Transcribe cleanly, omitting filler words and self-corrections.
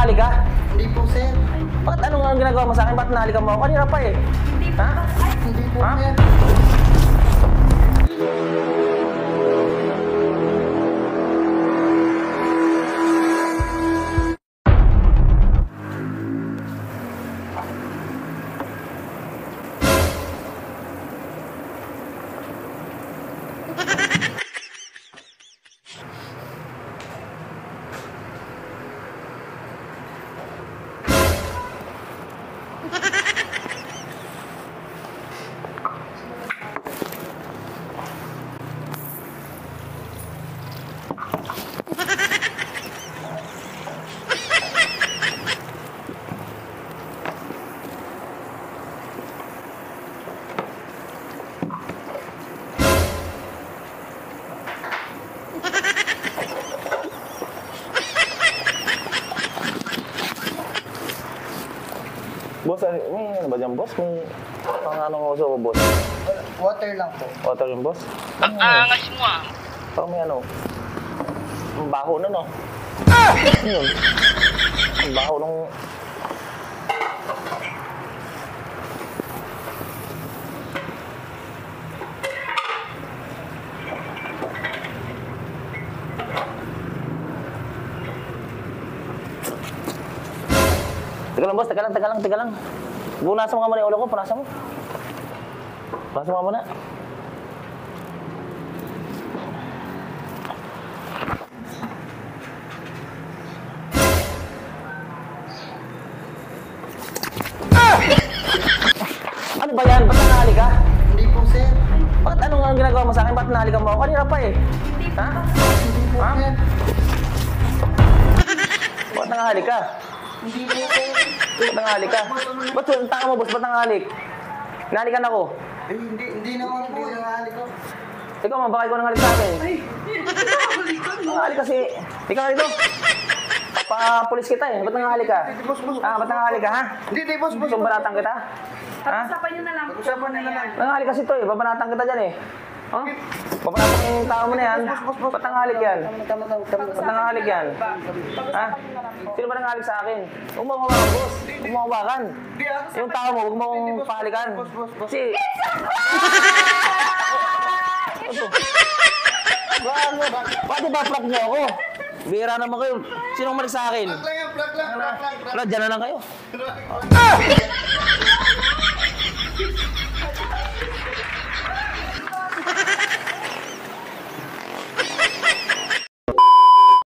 nangahalik ka? Hindi po, sir. Bakit anong ginagawa mo sa akin? Bakit nahalikan mo ako? Kanina pa eh. Hindi po. Ha? Hindi po, Ha? sir. Boss, may ano ba dyan, boss? May pang anong uso ko, boss? Water lang po. Water yung boss? Ang angas mo ah. Parang may ano. Ang baho na, no? Ano yun? Ang baho nung... Teka lang, boss. Teka lang. Punasan mo nga muna yung ulo ko. Punasan mo. Punasan mo nga muna. Ano ba yan? Ba't nangahalik ka? Hindi po, sir. Bakit anong ginagawa mo sa akin? Bakit nahalikan mo ako? Kanina pa eh. Ha? Hindi po, Ha? sir. Bakit nangahalik ka? Hindi po, sir. Bakit nangahalik ka? Ba't ang taka mo, boss? Ba't nangahalik? Nahalikan ako. Ay, hindi naman po. Nanghali ko. Ikaw man, baka ikaw nangahalik sa akin. Ay, Nangahalik kasi. Ikaw nga dito. Pa-pulis kita eh. Ba't nangahalik ka? Boss. Ba't nangahalik ka, ha? Hindi, boss. Sumbaratan kita? Ha? pag-usapan nyo na lang. Usapan nila lang. Nangahalik kasi ito eh. Babanatan kita dyan eh. Oh? Babanatan yung tao mo na yan. Ba't nangahalik yan? Tama. Ba't nangahalik yan? Ha? Sino ba nangahalik sa akin? Huwag mo hawakan, boss. Huwag mo hawakan. Yung tao mo, huwag mo akong pahalikan. Kasi... Ano? Bakit ba prank niyo ako? Bira naman kayo. Sinong mali sa akin? Plug lang. Wala, dyan na lang kayo.